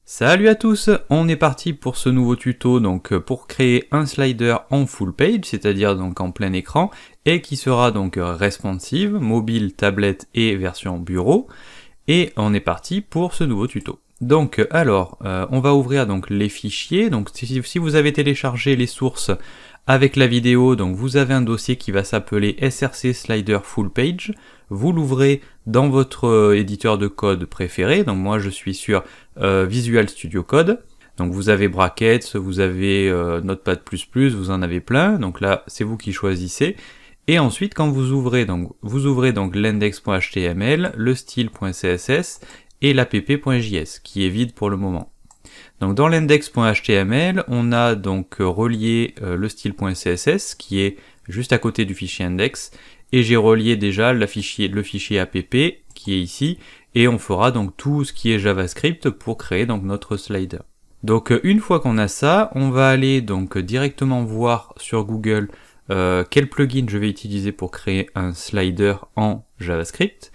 Salut à tous, on est parti pour ce nouveau tuto donc pour créer un slider en full page, c'est-à-dire donc en plein écran, et qui sera donc responsive, mobile, tablette et version bureau, et on est parti pour ce nouveau tuto. Donc alors, on va ouvrir donc les fichiers, donc si vous avez téléchargé les sources avec la vidéo, donc vous avez un dossier qui va s'appeler src slider full page, vous l'ouvrez dans votre éditeur de code préféré, donc moi je suis sur Visual Studio Code, donc vous avez brackets, vous avez Notepad++, vous en avez plein, donc là c'est vous qui choisissez, et ensuite quand vous ouvrez donc l'index.html, le style.css et l'app.js qui est vide pour le moment. Donc dans l'index.html, on a donc relié le style.css qui est juste à côté du fichier index, et j'ai relié déjà le fichier app qui est ici, et on fera donc tout ce qui est JavaScript pour créer donc notre slider. Donc une fois qu'on a ça, on va aller donc directement voir sur Google quel plugin je vais utiliser pour créer un slider en JavaScript.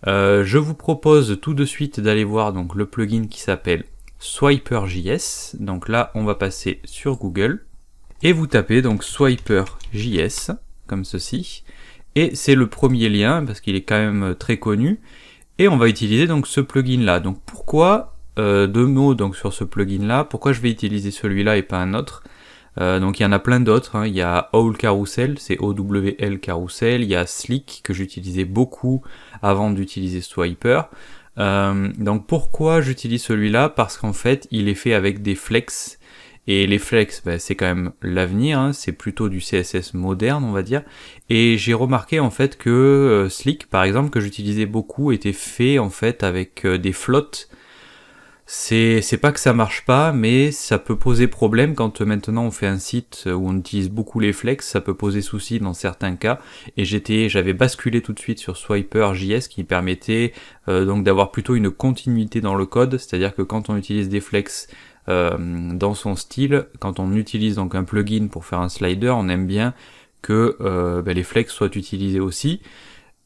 Je vous propose tout de suite d'aller voir donc le plugin qui s'appelle Swiper.js. Donc là, on va passer sur Google et vous tapez donc Swiper.js comme ceci. Et c'est le premier lien parce qu'il est quand même très connu. Et on va utiliser donc ce plugin là. Donc pourquoi, deux mots donc sur ce plugin là, pourquoi je vais utiliser celui-là et pas un autre. Donc il y en a plein d'autres, hein. Il y a Owl Carousel, c'est OWL Carousel, il y a Slick que j'utilisais beaucoup avant d'utiliser Swiper. Donc pourquoi j'utilise celui-là? Parce qu'en fait il est fait avec des flex, et les flex c'est quand même l'avenir, hein. C'est plutôt du CSS moderne on va dire, et j'ai remarqué en fait que Slick par exemple que j'utilisais beaucoup était fait en fait avec des flottes. C'est pas que ça marche pas, mais ça peut poser problème quand maintenant on fait un site où on utilise beaucoup les flex, ça peut poser souci dans certains cas, et j'avais basculé tout de suite sur Swiper.js qui permettait donc d'avoir plutôt une continuité dans le code, c'est-à-dire que quand on utilise des flex dans son style, quand on utilise donc un plugin pour faire un slider, on aime bien que les flex soient utilisés aussi,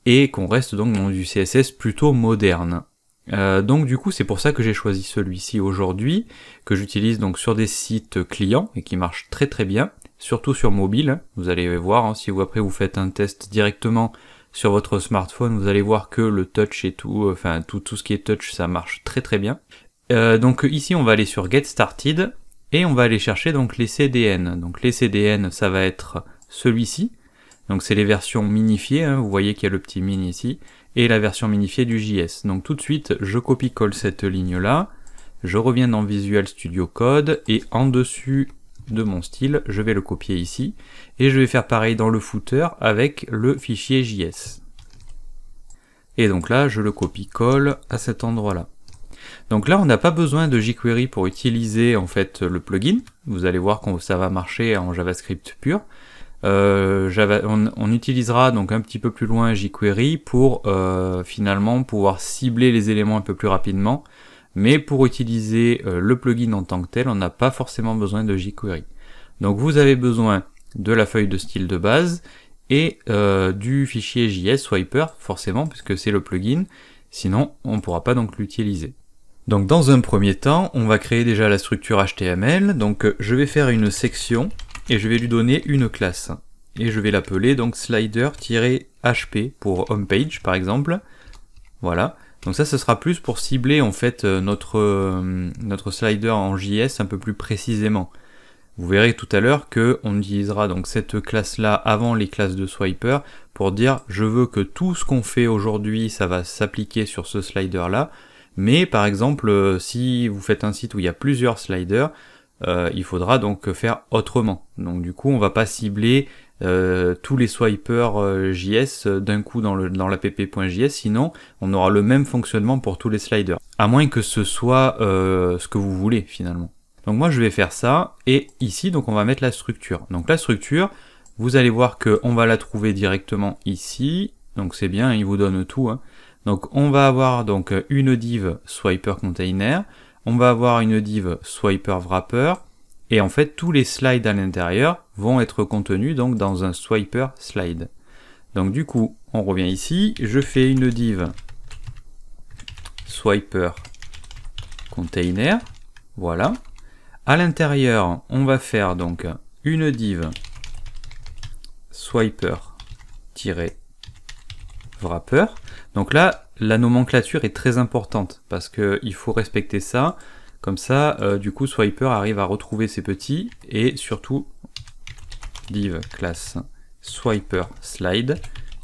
et qu'on reste donc dans du CSS plutôt moderne. Donc du coup c'est pour ça que j'ai choisi celui-ci aujourd'hui, que j'utilise donc sur des sites clients et qui marche très très bien, surtout sur mobile. Vous allez voir, hein, si vous après vous faites un test directement sur votre smartphone, vous allez voir que le touch et tout, enfin tout ce qui est touch, ça marche très très bien. Donc ici on va aller sur Get Started et on va aller chercher donc les CDN. Donc les CDN ça va être celui-ci, donc c'est les versions minifiées, hein, vous voyez qu'il y a le petit mini ici, et la version minifiée du JS. Donc tout de suite, je copie-colle cette ligne-là, je reviens dans Visual Studio Code, et en dessus de mon style, je vais le copier ici, et je vais faire pareil dans le footer avec le fichier JS. Et donc là, je le copie-colle à cet endroit-là. Donc là, on n'a pas besoin de jQuery pour utiliser en fait le plugin. Vous allez voir que ça va marcher en JavaScript pur. On utilisera donc un petit peu plus loin jQuery pour finalement pouvoir cibler les éléments un peu plus rapidement, mais pour utiliser le plugin en tant que tel, on n'a pas forcément besoin de jQuery. Donc vous avez besoin de la feuille de style de base et du fichier JS Swiper, forcément, puisque c'est le plugin, sinon on ne pourra pas donc l'utiliser. Donc dans un premier temps, on va créer déjà la structure HTML, donc je vais faire une section, et je vais lui donner une classe. Et je vais l'appeler donc slider-hp pour homepage par exemple. Voilà. Donc ça, ce sera plus pour cibler en fait notre slider en JS un peu plus précisément. Vous verrez tout à l'heure qu'on utilisera donc cette classe-là avant les classes de Swiper pour dire je veux que tout ce qu'on fait aujourd'hui, ça va s'appliquer sur ce slider-là. Mais par exemple, si vous faites un site où il y a plusieurs sliders, il faudra donc faire autrement. Donc du coup on va pas cibler tous les swipers JS d'un coup dans l'app.js, sinon on aura le même fonctionnement pour tous les sliders. À moins que ce soit ce que vous voulez finalement. Donc moi je vais faire ça, et ici donc on va mettre la structure. Donc la structure, vous allez voir qu'on va la trouver directement ici, donc c'est bien, il vous donne tout, hein. Donc on va avoir donc une div swiper container, on va avoir une div swiper wrapper, et en fait tous les slides à l'intérieur vont être contenus donc dans un swiper slide. Donc du coup on revient ici, je fais une div swiper container, Voilà. À l'intérieur, on va faire donc une div swiper-wrapper. Donc là, la nomenclature est très importante parce qu'il faut respecter ça. Comme ça, du coup, swiper arrive à retrouver ses petits et surtout div classe swiper slide.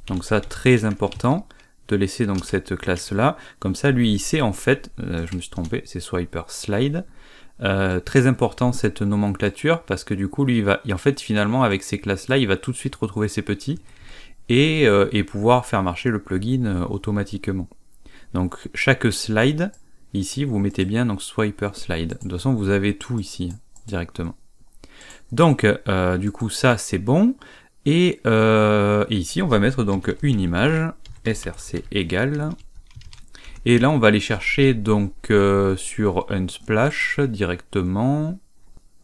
Donc ça, très important de laisser donc cette classe là. Comme ça, lui, il sait en fait, je me suis trompé, c'est swiper slide. Très important cette nomenclature parce que du coup, lui, en fait, finalement, avec ces classes là, il va tout de suite retrouver ses petits et pouvoir faire marcher le plugin automatiquement. Donc chaque slide, ici vous mettez bien donc swiper slide. De toute façon vous avez tout ici directement. Donc du coup ça c'est bon. Et ici on va mettre donc une image src égale. Et là on va aller chercher donc sur Unsplash directement.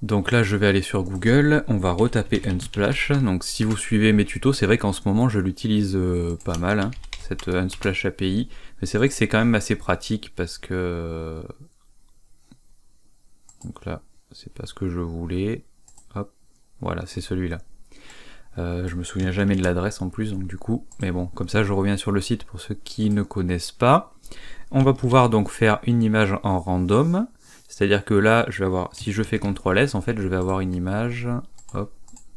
Donc là je vais aller sur Google, on va retaper Unsplash. Donc si vous suivez mes tutos, c'est vrai qu'en ce moment je l'utilise pas mal, hein, cette Unsplash API. Mais c'est vrai que c'est quand même assez pratique parce que... Donc là, c'est pas ce que je voulais. Hop, voilà, c'est celui-là. Je me souviens jamais de l'adresse en plus, donc du coup, mais bon, comme ça je reviens sur le site pour ceux qui ne connaissent pas. On va pouvoir donc faire une image en random. C'est-à-dire que là, je vais avoir, si je fais CTRL S, en fait, je vais avoir une image, hop,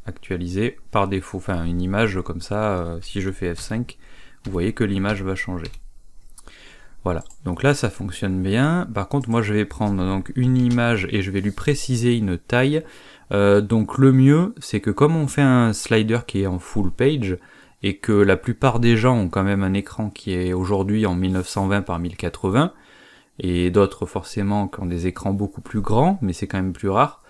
actualisée par défaut. Enfin, une image comme ça, si je fais F5, vous voyez que l'image va changer. Voilà, donc là, ça fonctionne bien. Par contre, moi, je vais prendre donc une image et je vais lui préciser une taille. Donc le mieux, c'est que comme on fait un slider qui est en full page, et que la plupart des gens ont quand même un écran qui est aujourd'hui en 1920 par 1080, et d'autres forcément qui ont des écrans beaucoup plus grands, mais c'est quand même plus rare,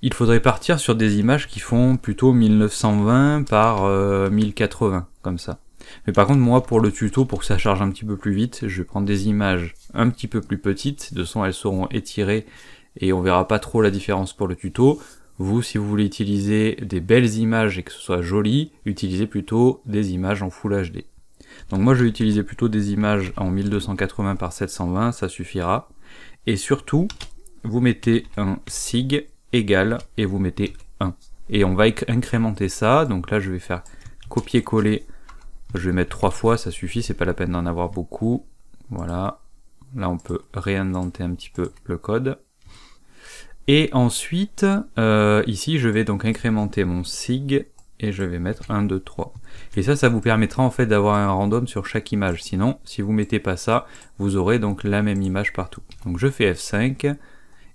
il faudrait partir sur des images qui font plutôt 1920 par 1080, comme ça. Mais par contre, moi, pour le tuto, pour que ça charge un petit peu plus vite, je vais prendre des images un petit peu plus petites, de façon elles seront étirées, et on verra pas trop la différence pour le tuto. Vous, si vous voulez utiliser des belles images et que ce soit joli, utilisez plutôt des images en Full HD. Donc moi je vais utiliser plutôt des images en 1280 par 720, ça suffira. Et surtout, vous mettez un sig égal et vous mettez 1. Et on va incrémenter ça, donc là je vais faire copier-coller, je vais mettre 3 fois, ça suffit, c'est pas la peine d'en avoir beaucoup. Voilà, là on peut réindenter un petit peu le code. Et ensuite, ici je vais donc incrémenter mon sig et je vais mettre 1, 2, 3. Et ça vous permettra en fait d'avoir un random sur chaque image. Sinon, si vous mettez pas ça, vous aurez donc la même image partout. Donc je fais F5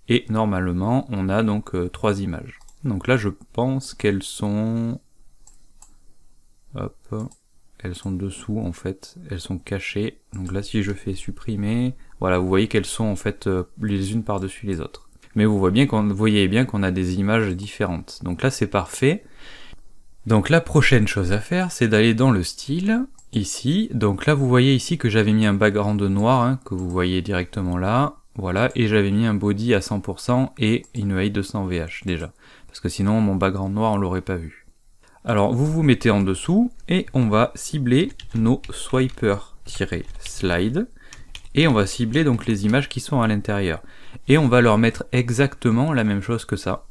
et normalement on a donc 3 images. Donc là je pense qu'elles sont... Hop, elles sont dessous en fait, elles sont cachées. Donc là si je fais supprimer, voilà, vous voyez qu'elles sont en fait les unes par-dessus les autres. Mais vous voyez bien qu'on a des images différentes. Donc là c'est parfait. Donc la prochaine chose à faire, c'est d'aller dans le style, ici. Donc là vous voyez ici que j'avais mis un background noir, hein, que vous voyez directement là. Voilà, et j'avais mis un body à 100% et une height de 100 VH déjà. Parce que sinon mon background noir on l'aurait pas vu. Alors vous vous mettez en dessous et on va cibler nos swiper-slide. Et on va cibler donc les images qui sont à l'intérieur. Et on va leur mettre exactement la même chose que ça.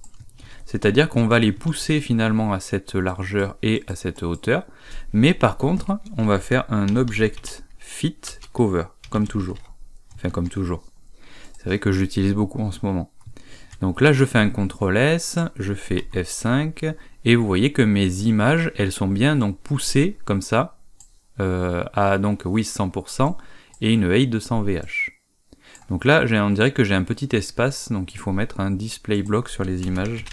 C'est-à-dire qu'on va les pousser finalement à cette largeur et à cette hauteur. Mais par contre, on va faire un object fit cover, comme toujours. Enfin, comme toujours. C'est vrai que j'utilise beaucoup en ce moment. Donc là, je fais un CTRL S, je fais F5, et vous voyez que mes images, elles sont bien donc poussées comme ça, à donc width 100%, et une height de 100 VH. Donc là, on dirait que j'ai un petit espace, donc il faut mettre un display block sur les images.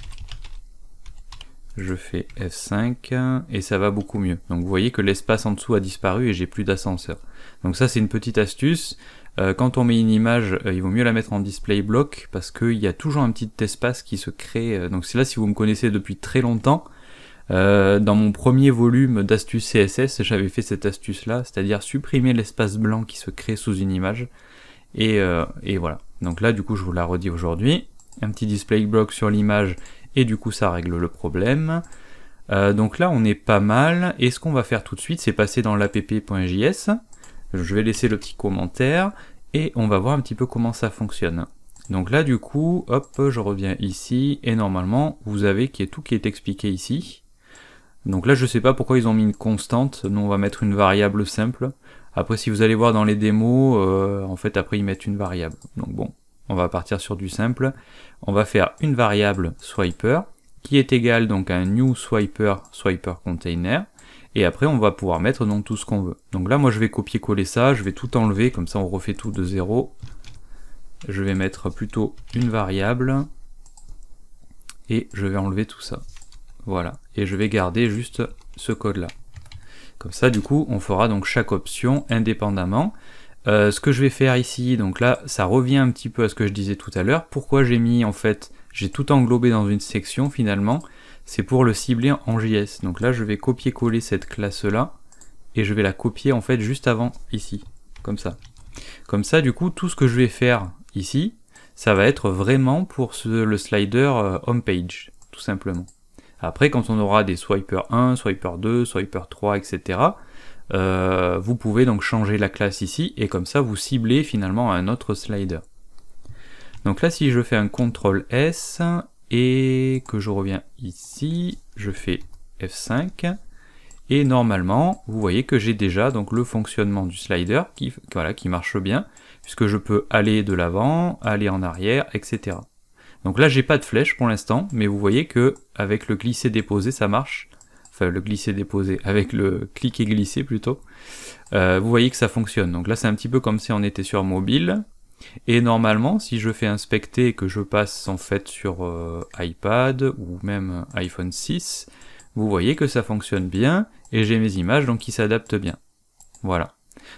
Je fais F5 et ça va beaucoup mieux. Donc vous voyez que l'espace en dessous a disparu et j'ai plus d'ascenseur. Donc ça c'est une petite astuce. Quand on met une image, il vaut mieux la mettre en display block parce qu'il y a toujours un petit espace qui se crée. Donc c'est là, si vous me connaissez depuis très longtemps, dans mon premier volume d'astuces CSS, j'avais fait cette astuce là, c'est-à-dire supprimer l'espace blanc qui se crée sous une image. Et voilà. Donc là du coup je vous la redis aujourd'hui. Un petit display block sur l'image et du coup ça règle le problème. Donc là on est pas mal, et ce qu'on va faire tout de suite c'est passer dans l'app.js. Je vais laisser le petit commentaire et on va voir un petit peu comment ça fonctionne. Donc là du coup, hop, je reviens ici, et normalement, vous avez tout qui est expliqué ici. Donc là je sais pas pourquoi ils ont mis une constante, nous on va mettre une variable simple. Après si vous allez voir dans les démos, en fait après ils mettent une variable. Donc bon, on va partir sur du simple. On va faire une variable swiper, qui est égale donc à un new swiper container, et après on va pouvoir mettre donc tout ce qu'on veut. Donc là moi je vais copier-coller ça, je vais tout enlever, comme ça on refait tout de zéro. Je vais mettre plutôt une variable, et je vais enlever tout ça. Voilà, et je vais garder juste ce code là. Comme ça du coup on fera donc chaque option indépendamment. Ce que je vais faire ici, donc là ça revient un petit peu à ce que je disais tout à l'heure. Pourquoi j'ai mis en fait, j'ai tout englobé dans une section finalement, c'est pour le cibler en JS. Donc là je vais copier-coller cette classe là, et je vais la copier en fait juste avant ici, comme ça. Comme ça du coup tout ce que je vais faire ici, ça va être vraiment pour le slider homepage, tout simplement. Après, quand on aura des swiper 1, swiper 2, swiper 3, etc., vous pouvez donc changer la classe ici, et comme ça, vous ciblez finalement un autre slider. Donc là, si je fais un CTRL S, et que je reviens ici, je fais F5, et normalement, vous voyez que j'ai déjà donc le fonctionnement du slider qui marche bien, puisque je peux aller de l'avant, aller en arrière, etc. Donc là j'ai pas de flèche pour l'instant, mais vous voyez que avec le glisser-déposer ça marche. Enfin le glisser-déposer, avec le cliquer-glisser plutôt. Vous voyez que ça fonctionne. Donc là c'est un petit peu comme si on était sur mobile. Et normalement si je fais inspecter et que je passe en fait sur iPad ou même iPhone 6, vous voyez que ça fonctionne bien et j'ai mes images donc qui s'adaptent bien. Voilà.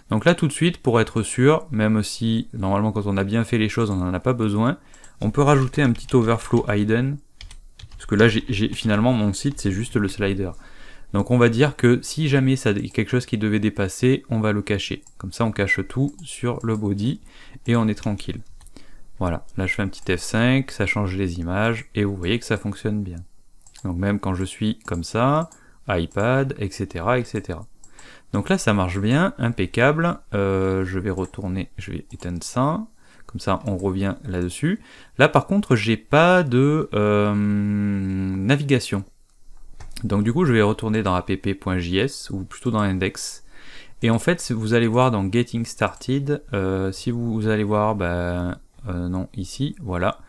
Donc là tout de suite pour être sûr, même si normalement quand on a bien fait les choses on n'en a pas besoin, on peut rajouter un petit overflow hidden, parce que là finalement mon site c'est juste le slider. Donc on va dire que si jamais ça y a quelque chose qui devait dépasser, on va le cacher. Comme ça on cache tout sur le body et on est tranquille. Voilà, là je fais un petit F5, ça change les images et vous voyez que ça fonctionne bien. Donc même quand je suis comme ça, iPad, etc. etc. Donc là ça marche bien, impeccable. Je vais retourner, je vais éteindre ça. Comme ça on revient là-dessus. Là par contre j'ai pas de navigation. Donc du coup je vais retourner dans app.js ou plutôt dans index. Et en fait vous allez voir dans Getting Started, si vous allez voir, non ici, voilà.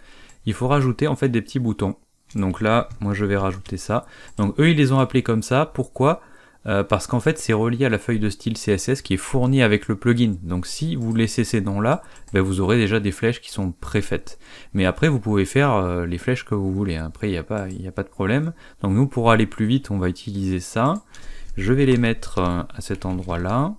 Il faut rajouter en fait des petits boutons. Donc là moi je vais rajouter ça. Donc eux ils les ont appelés comme ça, pourquoi ? Parce qu'en fait c'est relié à la feuille de style CSS qui est fournie avec le plugin. Donc si vous laissez ces noms là, vous aurez déjà des flèches qui sont préfaites. Mais après vous pouvez faire les flèches que vous voulez, après il n'y a pas de problème. Donc nous pour aller plus vite on va utiliser ça. Je vais les mettre à cet endroit là,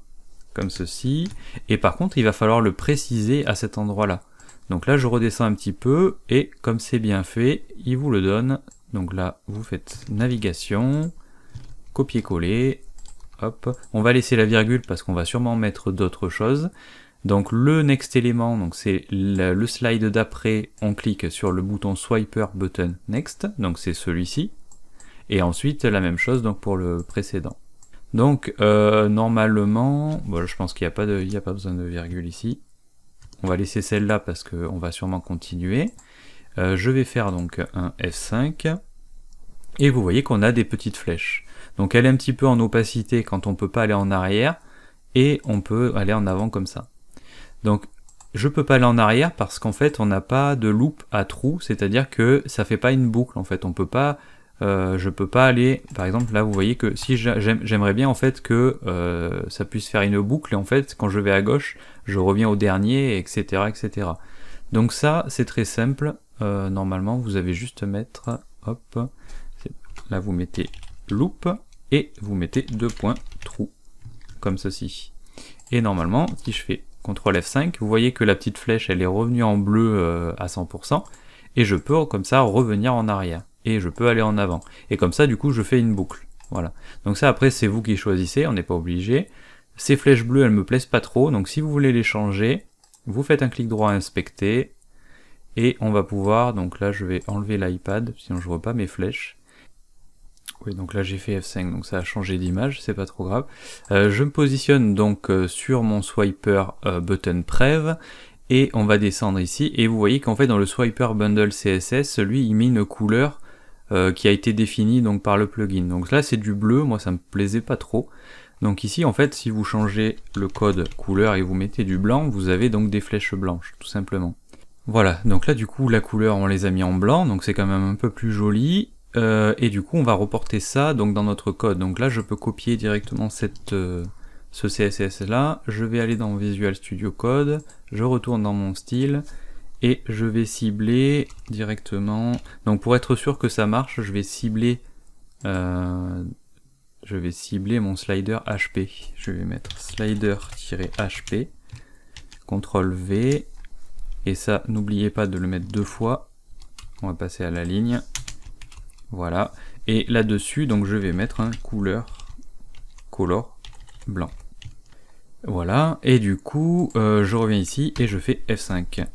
comme ceci. Et par contre il va falloir le préciser à cet endroit là. Donc là je redescends un petit peu et comme c'est bien fait, il vous le donne. Donc là vous faites navigation, copier-coller, hop, on va laisser la virgule parce qu'on va sûrement mettre d'autres choses. Donc le next élément, donc c'est le slide d'après, on clique sur le bouton swiper button next, donc c'est celui-ci, et ensuite la même chose donc pour le précédent. Donc normalement, bon, je pense qu'il n'y a pas besoin de virgule ici. On va laisser celle-là parce qu'on va sûrement continuer. Je vais faire donc un F5, et vous voyez qu'on a des petites flèches. Donc elle est un petit peu en opacité quand on peut pas aller en arrière, et on peut aller en avant comme ça. Donc je peux pas aller en arrière parce qu'en fait on n'a pas de loop à trou, c'est-à-dire que ça fait pas une boucle en fait, on peut pas, je peux pas aller, par exemple là vous voyez que si j'aimerais bien en fait que ça puisse faire une boucle, et en fait quand je vais à gauche, je reviens au dernier, etc. etc. Donc ça c'est très simple, normalement vous avez juste à mettre, hop, là vous mettez loop, et vous mettez 2 points trou, comme ceci. Et normalement, si je fais CTRL F5, vous voyez que la petite flèche, elle est revenue en bleu à 100%, et je peux comme ça revenir en arrière, et je peux aller en avant. Et comme ça, du coup, je fais une boucle. Voilà. Donc ça, après, c'est vous qui choisissez, on n'est pas obligé. Ces flèches bleues, elles me plaisent pas trop, donc si vous voulez les changer, vous faites un clic droit à inspecter, et on va pouvoir, donc là, je vais enlever l'iPad, sinon je vois pas mes flèches. Oui, donc là j'ai fait F5, donc ça a changé d'image, c'est pas trop grave. Je me positionne donc sur mon swiper button prev, et on va descendre ici, et vous voyez qu'en fait dans le Swiper Bundle CSS, lui il met une couleur qui a été définie donc par le plugin. Donc là c'est du bleu, moi ça me plaisait pas trop. Donc ici en fait si vous changez le code couleur et vous mettez du blanc, vous avez donc des flèches blanches tout simplement. Voilà, donc là du coup la couleur on les a mis en blanc, donc c'est quand même un peu plus joli. Et du coup on va reporter ça donc dans notre code. Donc là je peux copier directement ce CSS là, je vais aller dans Visual Studio Code, je retourne dans mon style, et je vais cibler directement, donc pour être sûr que ça marche, je vais cibler mon slider HP, je vais mettre slider-HP, CTRL V, et ça n'oubliez pas de le mettre 2 fois, on va passer à la ligne, voilà, et là-dessus donc je vais mettre un color blanc. Voilà, et du coup, je reviens ici et je fais F5.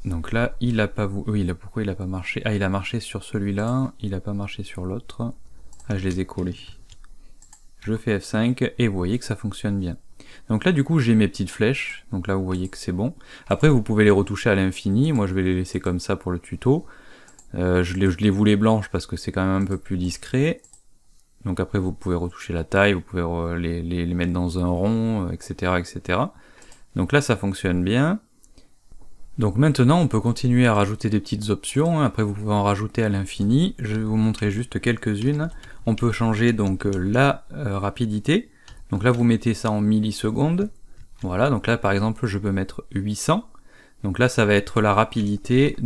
Donc là, il a pas pourquoi il a pas marché? Ah, il a marché sur celui-là, il a pas marché sur l'autre. Ah, je les ai collés. Je fais F5 et vous voyez que ça fonctionne bien. Donc là, du coup, j'ai mes petites flèches. Donc là, vous voyez que c'est bon. Après, vous pouvez les retoucher à l'infini. Moi, je vais les laisser comme ça pour le tuto. Je les voulais blanches parce que c'est quand même un peu plus discret. Donc après vous pouvez retoucher la taille, vous pouvez les mettre dans un rond, etc., etc. Donc là ça fonctionne bien. Donc maintenant on peut continuer à rajouter des petites options, après vous pouvez en rajouter à l'infini. Je vais vous montrer juste quelques-unes. On peut changer donc la rapidité. Donc là vous mettez ça en millisecondes. Voilà, donc là par exemple je peux mettre 800. Donc là ça va être la rapidité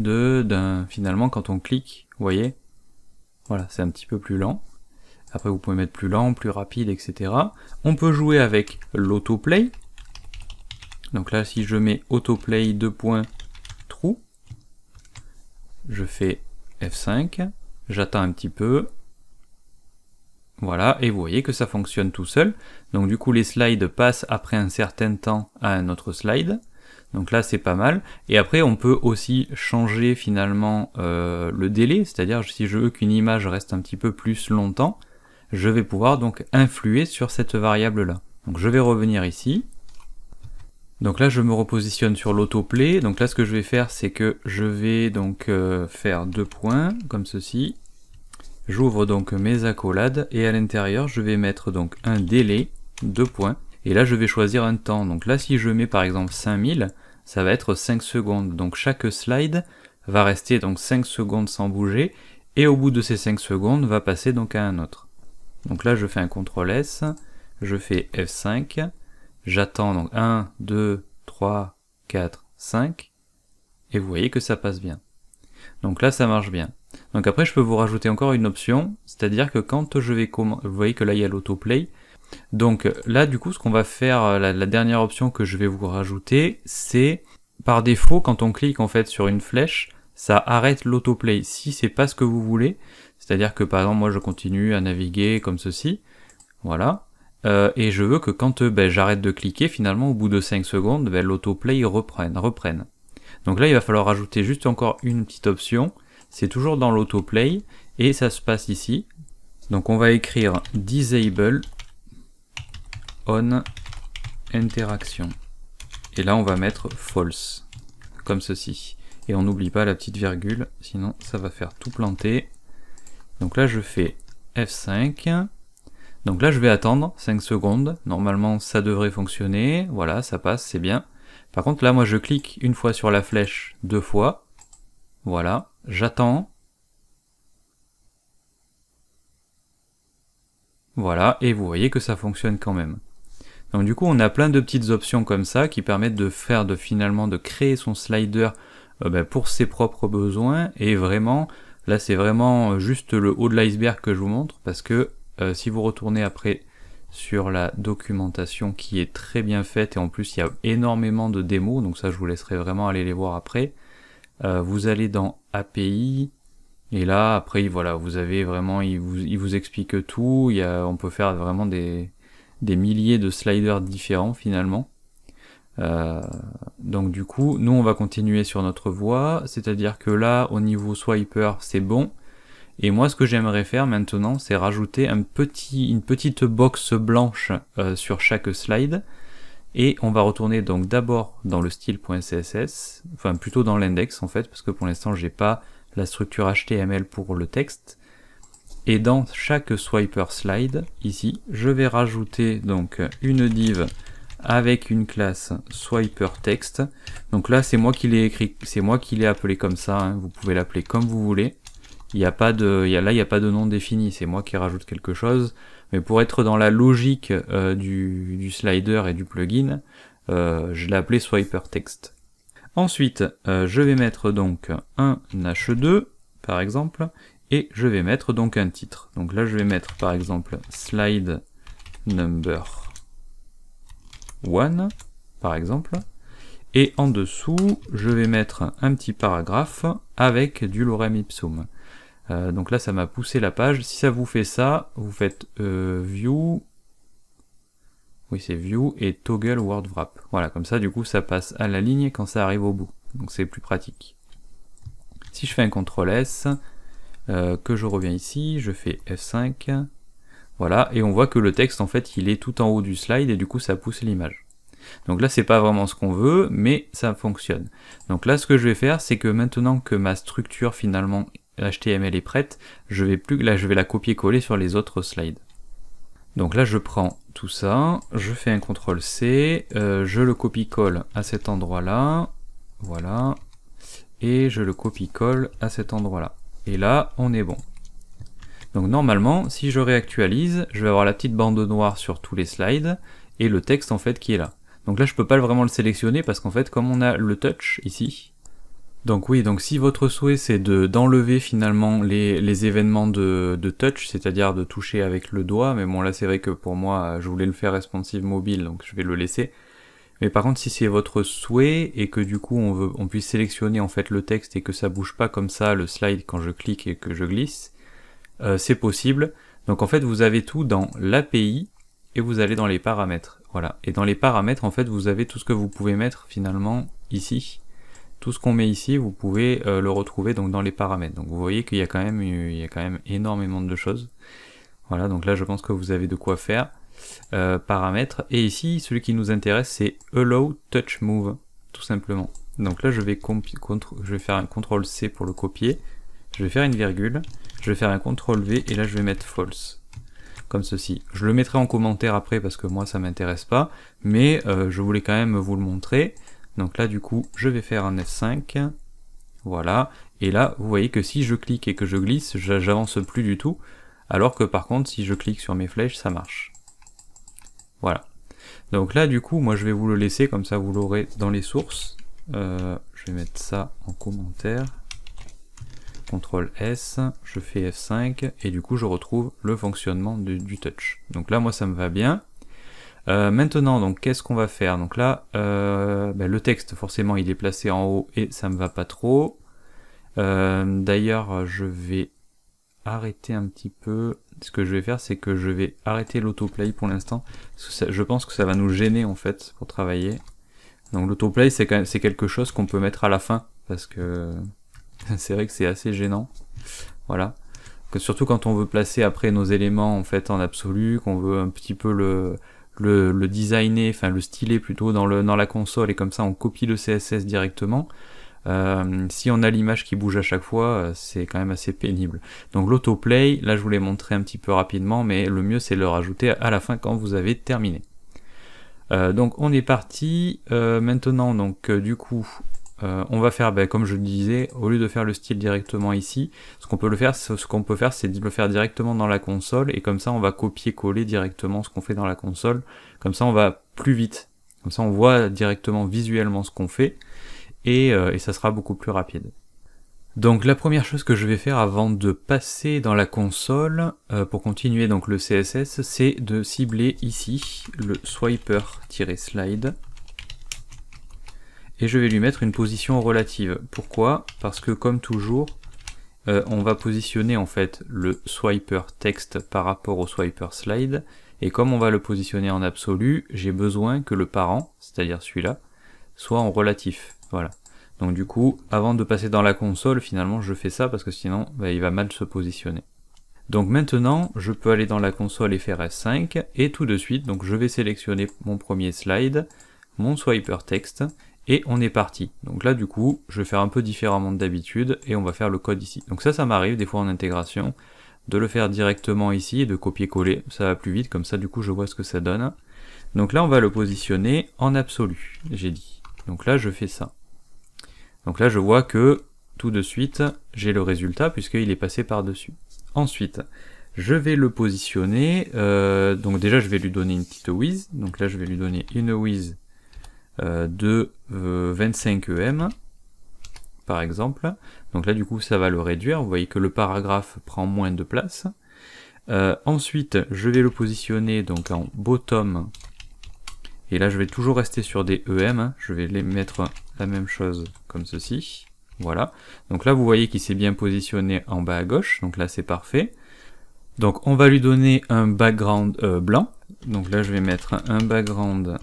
finalement quand on clique, vous voyez. Voilà, c'est un petit peu plus lent. Après vous pouvez mettre plus lent, plus rapide, etc. On peut jouer avec l'autoplay. Donc là si je mets autoplay true, je fais F5, j'attends un petit peu. Voilà, et vous voyez que ça fonctionne tout seul. Donc du coup les slides passent après un certain temps à un autre slide. Donc là c'est pas mal. Et après on peut aussi changer finalement le délai, c'est-à-dire si je veux qu'une image reste un petit peu plus longtemps, je vais pouvoir donc influer sur cette variable là. Donc je vais revenir ici. Donc là je me repositionne sur l'autoplay. Donc là ce que je vais faire c'est que je vais donc faire 2 points comme ceci. J'ouvre donc mes accolades et à l'intérieur je vais mettre donc un délai, 2 points. Et là je vais choisir un temps. Donc là si je mets par exemple 5000, ça va être 5 secondes. Donc chaque slide va rester donc 5 secondes sans bouger. Et au bout de ces 5 secondes va passer donc à un autre. Donc là je fais un CTRL S, je fais F5, j'attends donc 1, 2, 3, 4, 5, et vous voyez que ça passe bien. Donc là ça marche bien. Donc après je peux vous rajouter encore une option, c'est-à-dire que quand je vais vous voyez que là il y a l'autoplay, donc là du coup ce qu'on va faire, la dernière option que je vais vous rajouter, c'est par défaut quand on clique en fait sur une flèche, ça arrête l'autoplay. Si c'est pas ce que vous voulez, c'est-à-dire que par exemple moi je continue à naviguer comme ceci, voilà, et je veux que quand j'arrête de cliquer, finalement au bout de 5 secondes, l'autoplay reprenne. Donc là il va falloir rajouter juste encore une petite option, c'est toujours dans l'autoplay, et ça se passe ici. Donc on va écrire disable on interaction, et là on va mettre false, comme ceci. Et on n'oublie pas la petite virgule, sinon ça va faire tout planter. Donc là je fais F5, donc là je vais attendre 5 secondes, normalement ça devrait fonctionner, voilà ça passe, c'est bien. Par contre là moi je clique une fois sur la flèche, 2 fois, voilà, j'attends, voilà, et vous voyez que ça fonctionne quand même. Donc du coup on a plein de petites options comme ça qui permettent de faire finalement de créer son slider pour ses propres besoins, et vraiment là c'est vraiment juste le haut de l'iceberg que je vous montre, parce que si vous retournez après sur la documentation qui est très bien faite, et en plus il y a énormément de démos, donc ça je vous laisserai vraiment aller les voir après, vous allez dans API, et là après voilà, vous avez vraiment, il vous explique tout, on peut faire vraiment des milliers de sliders différents finalement. Donc du coup, nous on va continuer sur notre voie, c'est-à-dire que là, au niveau swiper, c'est bon. Et moi, ce que j'aimerais faire maintenant, c'est rajouter une petite box blanche sur chaque slide. Et on va retourner donc d'abord dans le style.css, enfin plutôt dans l'index en fait, parce que pour l'instant j'ai pas la structure HTML pour le texte. Et dans chaque swiper slide, ici, je vais rajouter donc une div avec une classe swiper text. Donc là, c'est moi qui l'ai écrit, c'est moi qui l'ai appelé comme ça, hein. Vous pouvez l'appeler comme vous voulez. Il n'y a pas de, là, il n'y a pas de nom défini, c'est moi qui rajoute quelque chose. Mais pour être dans la logique du slider et du plugin, je l'ai appelé swiper text. Ensuite, je vais mettre donc un h2, par exemple, et je vais mettre donc un titre. Donc là, je vais mettre par exemple slide number 1, par exemple. Et en dessous, je vais mettre un petit paragraphe avec du lorem ipsum. Donc là, ça m'a poussé la page. Si ça vous fait ça, vous faites view, oui c'est view et toggle word wrap. Voilà, comme ça, du coup, ça passe à la ligne quand ça arrive au bout. Donc c'est plus pratique. Si je fais un CTRL S, que je reviens ici, je fais F5, voilà, et on voit que le texte en fait il est tout en haut du slide et du coup ça pousse l'image. Donc là c'est pas vraiment ce qu'on veut, mais ça fonctionne. Donc là ce que je vais faire, c'est que maintenant que ma structure finalement HTML est prête, je vais la copier-coller sur les autres slides. Donc là je prends tout ça, je fais un CTRL C, je le copie-colle à cet endroit là, voilà, et je le copie-colle à cet endroit là. Et là, on est bon. Donc normalement, si je réactualise, je vais avoir la petite bande noire sur tous les slides, et le texte en fait qui est là. Donc là, je peux pas vraiment le sélectionner, parce qu'en fait, comme on a le touch ici, donc oui, donc si votre souhait c'est d'enlever finalement les événements de touch, c'est-à-dire de toucher avec le doigt, mais bon là c'est vrai que pour moi, je voulais le faire responsive mobile, donc je vais le laisser. Mais par contre, si c'est votre souhait et que du coup on puisse sélectionner en fait le texte et que ça bouge pas comme ça le slide quand je clique et que je glisse, c'est possible. Donc en fait, vous avez tout dans l'API et vous allez dans les paramètres. Voilà. Et dans les paramètres, en fait, vous avez tout ce que vous pouvez mettre finalement ici. Tout ce qu'on met ici, vous pouvez le retrouver donc dans les paramètres. Donc vous voyez qu'il y a quand même énormément de choses. Voilà. Donc là, je pense que vous avez de quoi faire. Paramètres, et ici celui qui nous intéresse c'est allow touch move, tout simplement. Donc là je vais faire un CTRL C pour le copier, je vais faire une virgule, je vais faire un CTRL V et là je vais mettre false, comme ceci. Je le mettrai en commentaire après parce que moi ça m'intéresse pas, mais je voulais quand même vous le montrer. Donc là du coup je vais faire un F5, voilà, et là vous voyez que si je clique et que je glisse, j'avance plus du tout, alors que par contre si je clique sur mes flèches ça marche. Voilà. Donc là, du coup, moi je vais vous le laisser, comme ça vous l'aurez dans les sources. Je vais mettre ça en commentaire. CTRL S, je fais F5, et du coup je retrouve le fonctionnement du touch. Donc là, moi ça me va bien. Maintenant, donc qu'est-ce qu'on va faire? Donc là, le texte, forcément, il est placé en haut, et ça me va pas trop. D'ailleurs, je vais arrêter un petit peu. Ce que je vais faire, c'est que je vais arrêter l'autoplay pour l'instant, parce que je pense que ça va nous gêner en fait pour travailler. Donc l'autoplay c'est quelque chose qu'on peut mettre à la fin, parce que c'est vrai que c'est assez gênant. Voilà. Surtout quand on veut placer après nos éléments en fait en absolu, qu'on veut un petit peu le designer, enfin le styler plutôt dans la console, et comme ça on copie le CSS directement. Si on a l'image qui bouge à chaque fois, c'est quand même assez pénible. Donc l'autoplay, là je vous l'ai montré un petit peu rapidement, mais le mieux c'est de le rajouter à la fin quand vous avez terminé. Donc on est parti. Maintenant, donc du coup, on va faire, comme je le disais, au lieu de faire le style directement ici, ce qu'on peut faire, c'est de le faire directement dans la console, et comme ça on va copier-coller directement ce qu'on fait dans la console. Comme ça on va plus vite. Comme ça on voit directement visuellement ce qu'on fait. Et ça sera beaucoup plus rapide. Donc la première chose que je vais faire avant de passer dans la console, pour continuer donc le CSS, c'est de cibler ici le swiper-slide, et je vais lui mettre une position relative. Pourquoi? Parce que comme toujours, on va positionner en fait le swiper text par rapport au swiper slide, et comme on va le positionner en absolu, j'ai besoin que le parent, c'est-à-dire celui-là, soit en relatif. Voilà. Donc du coup, avant de passer dans la console, finalement je fais ça parce que sinon il va mal se positionner. Donc maintenant, je peux aller dans la console et faire F5, et tout de suite, donc je vais sélectionner mon premier slide, mon swiper texte, et on est parti. Donc là du coup, je vais faire un peu différemment d'habitude, et on va faire le code ici. Donc ça m'arrive des fois en intégration, de le faire directement ici, et de copier-coller, ça va plus vite, comme ça du coup je vois ce que ça donne. Donc là on va le positionner en absolu, j'ai dit. Donc là je fais ça. Donc là je vois que, tout de suite, j'ai le résultat, puisqu'il est passé par-dessus. Ensuite, je vais le positionner, donc déjà je vais lui donner une petite width, donc là je vais lui donner une width de 25 EM, par exemple. Donc là du coup ça va le réduire, vous voyez que le paragraphe prend moins de place. Ensuite, je vais le positionner donc en bottom, et là je vais toujours rester sur des EM, je vais les mettre la même chose comme ceci. Voilà, donc là vous voyez qu'il s'est bien positionné en bas à gauche, donc là c'est parfait. Donc on va lui donner un background blanc, donc là je vais mettre un background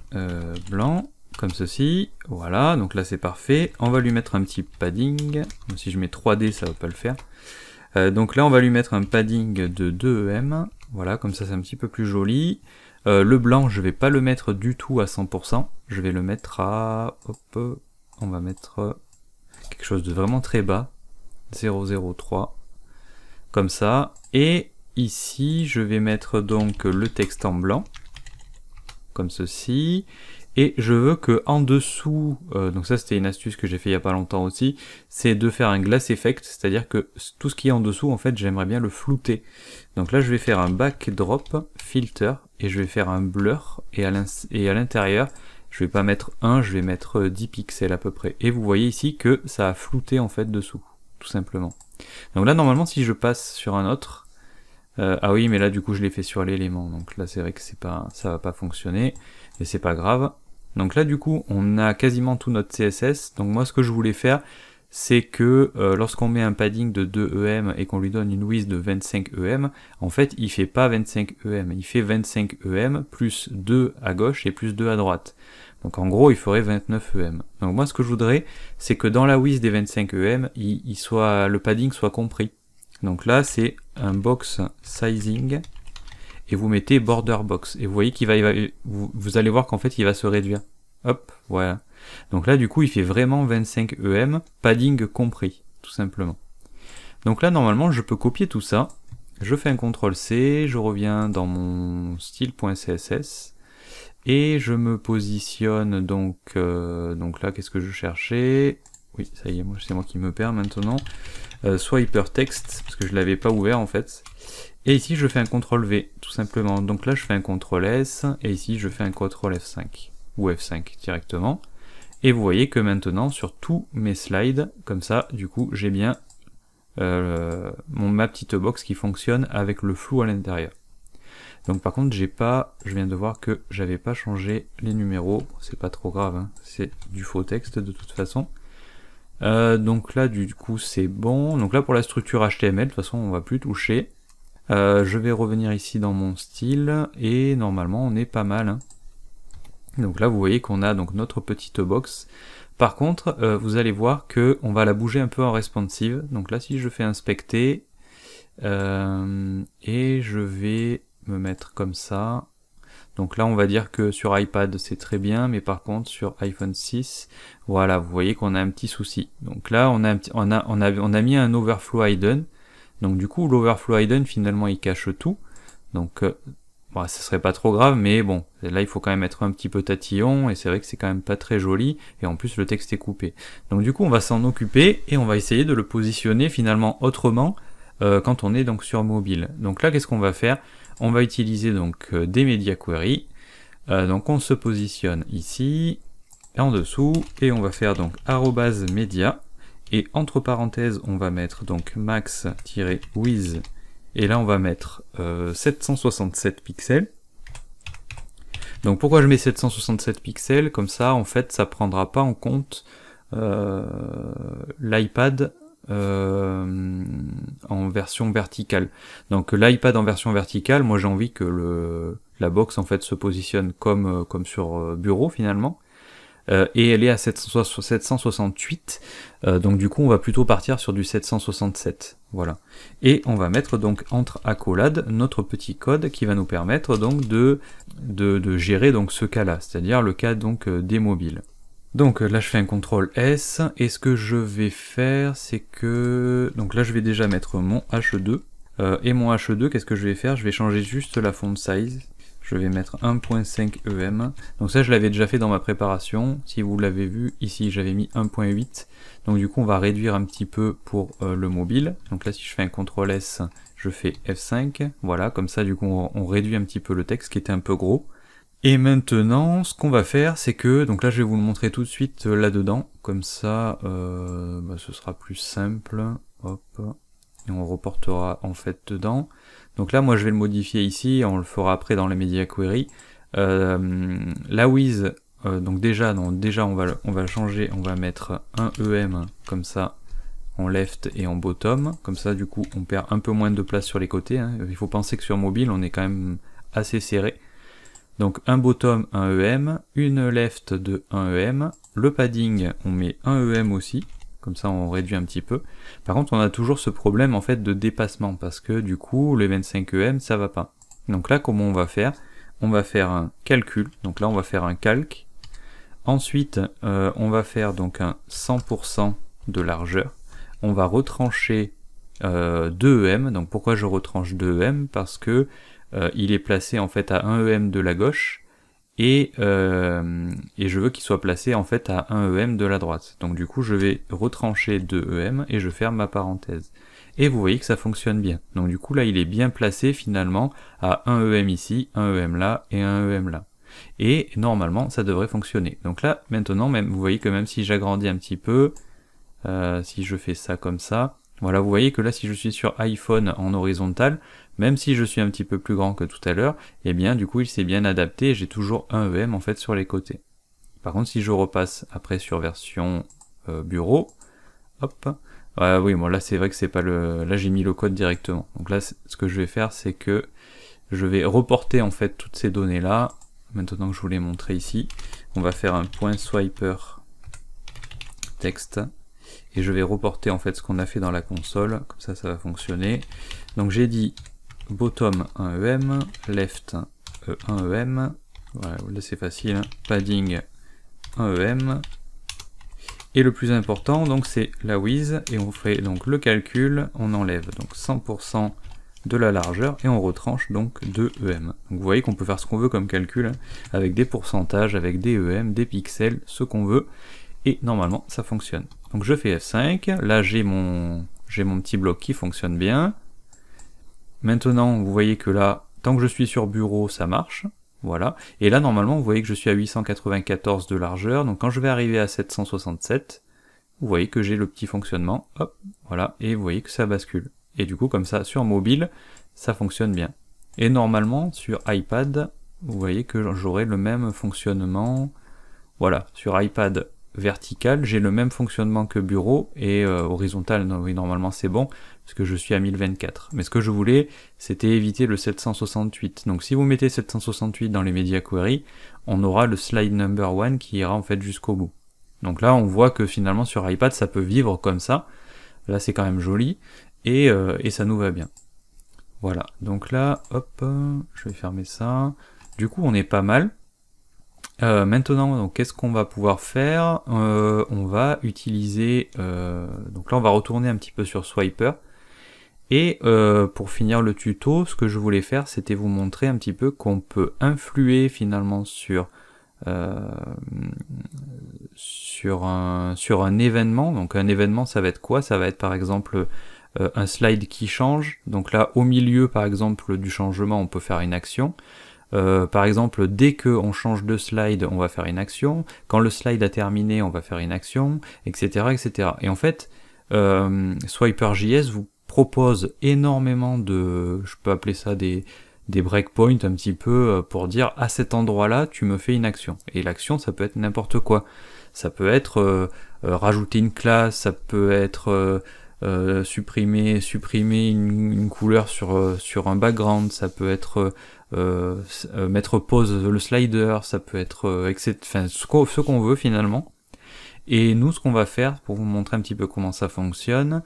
blanc, comme ceci, voilà, donc là c'est parfait. On va lui mettre un petit padding, même si je mets 3D ça va pas le faire. Donc là on va lui mettre un padding de 2 EM, voilà, comme ça c'est un petit peu plus joli. Le blanc je vais pas le mettre du tout à 100%, je vais le mettre à, hop, on va mettre quelque chose de vraiment très bas, 0,03, comme ça, et ici je vais mettre donc le texte en blanc, comme ceci, et je veux que en dessous, donc ça c'était une astuce que j'ai fait il y a pas longtemps aussi, c'est de faire un glass effect, c'est-à-dire que tout ce qui est en dessous, en fait, j'aimerais bien le flouter. Donc là je vais faire un backdrop filter, et je vais faire un blur, et à l'intérieur, je vais pas mettre 1, je vais mettre 10 pixels à peu près. Et vous voyez ici que ça a flouté en fait dessous, tout simplement. Donc là normalement si je passe sur un autre, ah oui mais là du coup je l'ai fait sur l'élément, donc là c'est vrai que c'est pas, ça va pas fonctionner, mais c'est pas grave. Donc là du coup on a quasiment tout notre CSS, donc moi ce que je voulais faire, c'est que lorsqu'on met un padding de 2 EM et qu'on lui donne une width de 25 EM, en fait il fait pas 25 EM, il fait 25 EM plus 2 à gauche et plus 2 à droite. Donc en gros il ferait 29 EM. Donc moi ce que je voudrais, c'est que dans la width des 25 EM, le padding soit compris. Donc là c'est un box sizing, et vous mettez border box, et vous voyez qu'il vous allez voir qu'en fait il va se réduire. Hop, voilà. Donc là du coup il fait vraiment 25 EM, padding compris, tout simplement. Donc là normalement je peux copier tout ça, je fais un CTRL-C, je reviens dans mon style.css, et je me positionne donc là qu'est-ce que je cherchais? Oui ça y est, c'est moi qui me perds maintenant. Swiper text, parce que je l'avais pas ouvert en fait. Et ici je fais un CTRL-V, tout simplement. Donc là je fais un CTRL-S, et ici je fais un CTRL-F5, ou F5 directement. Et vous voyez que maintenant sur tous mes slides, comme ça, du coup j'ai bien ma petite box qui fonctionne avec le flou à l'intérieur. Donc par contre je viens de voir que j'avais pas changé les numéros, c'est pas trop grave, hein. C'est du faux texte de toute façon. Donc là du coup c'est bon, donc là pour la structure HTML, de toute façon on va plus toucher. Je vais revenir ici dans mon style, et normalement on est pas mal, hein. Donc là vous voyez qu'on a donc notre petite box. Par contre vous allez voir que on va la bouger un peu en responsive. Donc là si je fais inspecter, et je vais me mettre comme ça. Donc là on va dire que sur iPad c'est très bien, mais par contre sur iPhone 6, voilà, vous voyez qu'on a un petit souci. Donc là on a mis un overflow hidden. Donc du coup l'overflow hidden finalement il cache tout. Donc bon, ça serait pas trop grave, mais bon, là il faut quand même être un petit peu tatillon, et c'est vrai que c'est quand même pas très joli, et en plus le texte est coupé. Donc du coup on va s'en occuper, et on va essayer de le positionner finalement autrement quand on est donc sur mobile. Donc là qu'est-ce qu'on va faire? On va utiliser donc des media query, donc on se positionne ici, en dessous, et on va faire donc @media, et entre parenthèses on va mettre donc max-width, et là on va mettre 767 pixels. Donc pourquoi je mets 767 pixels? Comme ça en fait ça prendra pas en compte l'iPad en version verticale. Donc l'iPad en version verticale, moi j'ai envie que la box en fait se positionne comme sur bureau finalement. et elle est à 768, donc du coup on va plutôt partir sur du 767, voilà. Et on va mettre donc entre accolades notre petit code qui va nous permettre donc de gérer donc ce cas-là, c'est-à-dire le cas donc des mobiles. Donc là je fais un CTRL S, et ce que je vais faire c'est que, donc là je vais déjà mettre mon H2, et mon H2 qu'est-ce que je vais faire? Je vais changer juste la font size, je vais mettre 1.5 EM, donc ça je l'avais déjà fait dans ma préparation, si vous l'avez vu ici j'avais mis 1.8, donc du coup on va réduire un petit peu pour le mobile, donc là si je fais un CTRL S, je fais F5, voilà, comme ça du coup on réduit un petit peu le texte qui était un peu gros. Et maintenant, ce qu'on va faire, c'est que, donc là je vais vous le montrer tout de suite là-dedans, comme ça ce sera plus simple, hop, et on reportera en fait dedans. Donc là moi je vais le modifier ici, on le fera après dans les media query. La with, donc déjà on va changer, on va mettre un EM comme ça, en left et en bottom, comme ça du coup on perd un peu moins de place sur les côtés, hein. Il faut penser que sur mobile on est quand même assez serré. Donc un bottom, un EM, une left de 1 EM, le padding on met 1 EM aussi, comme ça on réduit un petit peu. Par contre on a toujours ce problème en fait de dépassement, parce que du coup les 25 EM ça va pas. Donc là comment on va faire? On va faire un calcul, donc là on va faire un calque. Ensuite on va faire donc un 100% de largeur. On va retrancher 2 EM, donc pourquoi je retranche 2 EM? Parce que il est placé en fait à 1 EM de la gauche, et je veux qu'il soit placé en fait à 1 EM de la droite. Donc du coup je vais retrancher 2 EM et je ferme ma parenthèse. Et vous voyez que ça fonctionne bien. Donc du coup là il est bien placé finalement à 1 EM ici, 1 EM là et 1 EM là. Et normalement ça devrait fonctionner. Donc là maintenant même, vous voyez que même si j'agrandis un petit peu, si je fais ça comme ça, voilà, vous voyez que là si je suis sur iPhone en horizontal, même si je suis un petit peu plus grand que tout à l'heure, et bien du coup il s'est bien adapté et j'ai toujours un EM en fait sur les côtés. Par contre si je repasse après sur version bureau, hop, oui bon là c'est vrai que c'est pas le, là j'ai mis le code directement. Donc là ce que je vais faire c'est que je vais reporter en fait toutes ces données là, maintenant que je vous l'ai montré ici, on va faire un point swiper texte, et je vais reporter en fait ce qu'on a fait dans la console, comme ça ça va fonctionner. Donc j'ai dit bottom 1 EM, left 1 EM, voilà, là c'est facile, hein. Padding 1 EM, et le plus important donc c'est la with, et on fait donc le calcul, on enlève donc 100% de la largeur et on retranche donc 2 EM. Donc vous voyez qu'on peut faire ce qu'on veut comme calcul, hein, avec des pourcentages, avec des EM, des pixels, ce qu'on veut, et normalement ça fonctionne. Donc je fais F5, là j'ai mon petit bloc qui fonctionne bien. Maintenant vous voyez que là, tant que je suis sur bureau ça marche, voilà. Et là normalement vous voyez que je suis à 894 de largeur, donc quand je vais arriver à 767, vous voyez que j'ai le petit fonctionnement, hop, voilà, et vous voyez que ça bascule. Et du coup comme ça sur mobile, ça fonctionne bien. Et normalement sur iPad, vous voyez que j'aurai le même fonctionnement, voilà, sur iPad vertical, j'ai le même fonctionnement que bureau, et horizontal, non, oui, normalement c'est bon, parce que je suis à 1024. Mais ce que je voulais, c'était éviter le 768. Donc si vous mettez 768 dans les media query, on aura le slide number 1 qui ira en fait jusqu'au bout. Donc là, on voit que finalement sur iPad, ça peut vivre comme ça. Là, c'est quand même joli, et ça nous va bien. Voilà, donc là, hop, je vais fermer ça. Du coup, on est pas mal. Maintenant, qu'est-ce qu'on va pouvoir faire? On va utiliser, donc là on va retourner un petit peu sur Swiper, et pour finir le tuto, ce que je voulais faire, c'était vous montrer un petit peu qu'on peut influer finalement sur un événement. Donc un événement, ça va être quoi? Ça va être par exemple un slide qui change, donc là au milieu par exemple du changement on peut faire une action. Par exemple, dès qu'on change de slide, on va faire une action. Quand le slide a terminé, on va faire une action, etc., etc. Et en fait, Swiper.js vous propose énormément de, je peux appeler ça des breakpoints un petit peu, pour dire à cet endroit-là, tu me fais une action. Et l'action, ça peut être n'importe quoi. Ça peut être rajouter une classe, ça peut être supprimer une couleur sur un background, ça peut être mettre pause le slider, ça peut être enfin, ce qu'on veut finalement. Et nous, ce qu'on va faire, pour vous montrer un petit peu comment ça fonctionne,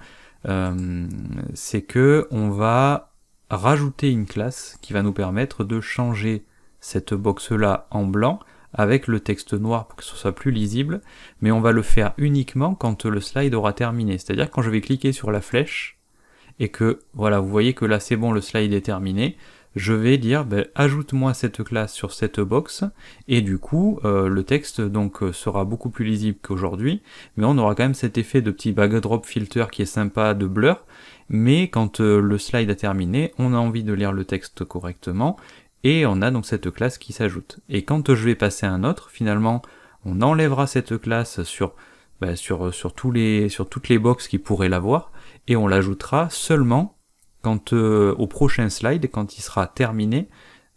c'est que on va rajouter une classe qui va nous permettre de changer cette box-là en blanc avec le texte noir pour que ce soit plus lisible, mais on va le faire uniquement quand le slide aura terminé. C'est-à-dire quand je vais cliquer sur la flèche, et que, voilà, vous voyez que là c'est bon, le slide est terminé, je vais dire, ajoute-moi cette classe sur cette box, et du coup, le texte donc sera beaucoup plus lisible qu'aujourd'hui, mais on aura quand même cet effet de petit backdrop filter qui est sympa de blur, mais quand le slide a terminé, on a envie de lire le texte correctement, et on a donc cette classe qui s'ajoute. Et quand je vais passer à un autre, finalement, on enlèvera cette classe sur toutes les boxes qui pourraient l'avoir, et on l'ajoutera seulement quand au prochain slide, quand il sera terminé,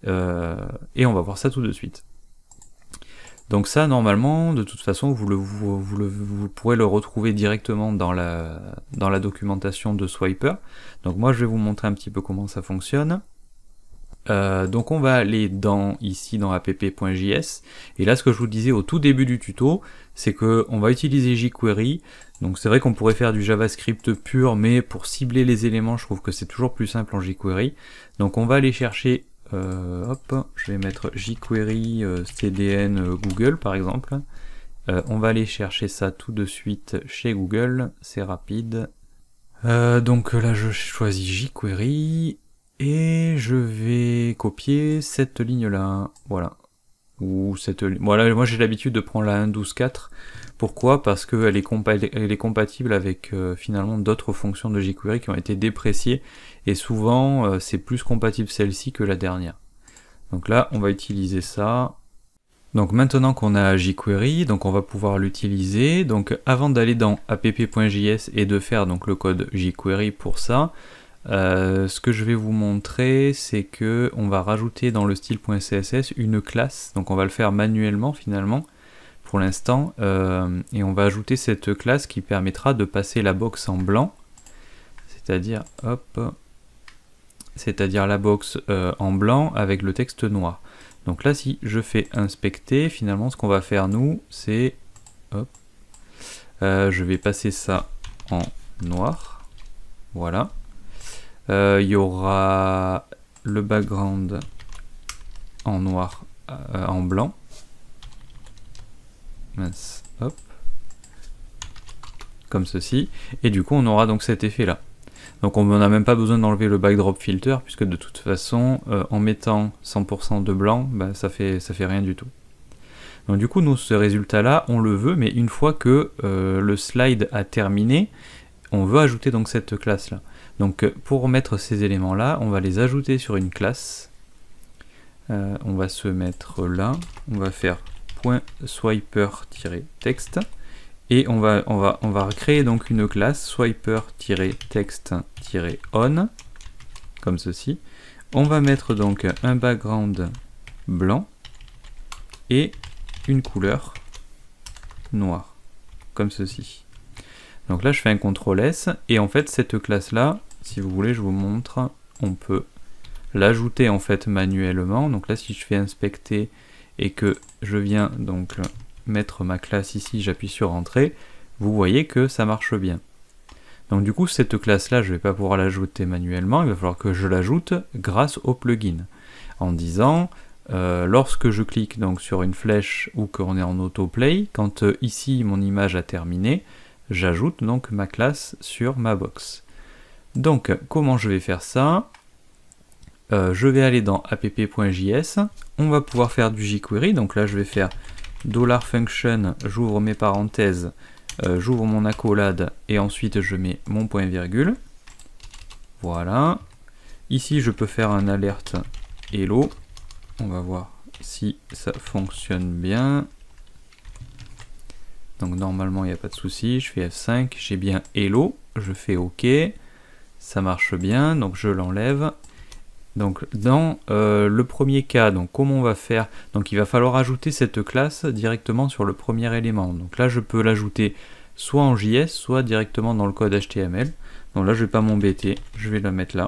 et on va voir ça tout de suite. Donc ça, normalement, de toute façon, vous pourrez le retrouver directement dans la documentation de Swiper. Donc moi, je vais vous montrer un petit peu comment ça fonctionne. Donc on va aller ici dans app.js, et là ce que je vous disais au tout début du tuto, c'est que on va utiliser jQuery. Donc c'est vrai qu'on pourrait faire du JavaScript pur, mais pour cibler les éléments, je trouve que c'est toujours plus simple en jQuery. Donc on va aller chercher, je vais mettre jQuery CDN Google par exemple. On va aller chercher ça tout de suite chez Google, c'est rapide. Donc là je choisis jQuery, et je vais copier cette ligne-là, voilà. Voilà, moi j'ai l'habitude de prendre la 1.12.4. Pourquoi? Parce qu'elle est compatible avec finalement d'autres fonctions de jQuery qui ont été dépréciées, et souvent c'est plus compatible celle-ci que la dernière. Donc là, on va utiliser ça. Donc maintenant qu'on a jQuery, donc on va pouvoir l'utiliser. Donc avant d'aller dans app.js et de faire donc le code jQuery pour ça, ce que je vais vous montrer, c'est que on va rajouter dans le style.css une classe, donc on va le faire manuellement finalement pour l'instant, et on va ajouter cette classe qui permettra de passer la box en blanc, c'est-à-dire la box en blanc avec le texte noir. Donc là, si je fais inspecter, finalement ce qu'on va faire nous, c'est je vais passer ça en noir, voilà. Il y aura le background en noir, en blanc. Mince, hop. Comme ceci. Et du coup, on aura donc cet effet-là. Donc on n'a même pas besoin d'enlever le backdrop filter, puisque de toute façon, en mettant 100% de blanc, ça fait rien du tout. Donc du coup, nous, ce résultat-là, on le veut, mais une fois que le slide a terminé, on veut ajouter donc cette classe-là. Donc pour mettre ces éléments-là, on va les ajouter sur une classe. On va se mettre là, on va faire .swiper-text, et on va créer donc une classe swiper-text-on, comme ceci. On va mettre donc un background blanc et une couleur noire, comme ceci. Donc là je fais un CTRL S, et en fait cette classe là, si vous voulez je vous montre, on peut l'ajouter en fait manuellement. Donc là si je fais inspecter et que je viens donc mettre ma classe ici, j'appuie sur entrée, vous voyez que ça marche bien. Donc du coup cette classe là je vais pas pouvoir l'ajouter manuellement, il va falloir que je l'ajoute grâce au plugin, en disant lorsque je clique donc sur une flèche ou qu'on est en autoplay, quand ici mon image a terminé, j'ajoute donc ma classe sur ma box. Donc comment je vais faire ça? Je vais aller dans app.js, on va pouvoir faire du jQuery, donc là je vais faire $function, j'ouvre mes parenthèses, j'ouvre mon accolade et ensuite je mets mon point virgule. Voilà. Ici je peux faire un alerte hello, on va voir si ça fonctionne bien. Donc normalement il n'y a pas de souci, je fais F5, j'ai bien hello, je fais OK, ça marche bien, donc je l'enlève. Donc dans le premier cas, donc comment on va faire? Donc il va falloir ajouter cette classe directement sur le premier élément. Donc là je peux l'ajouter soit en JS, soit directement dans le code HTML. Donc là, je vais pas m'embêter, je vais la mettre là.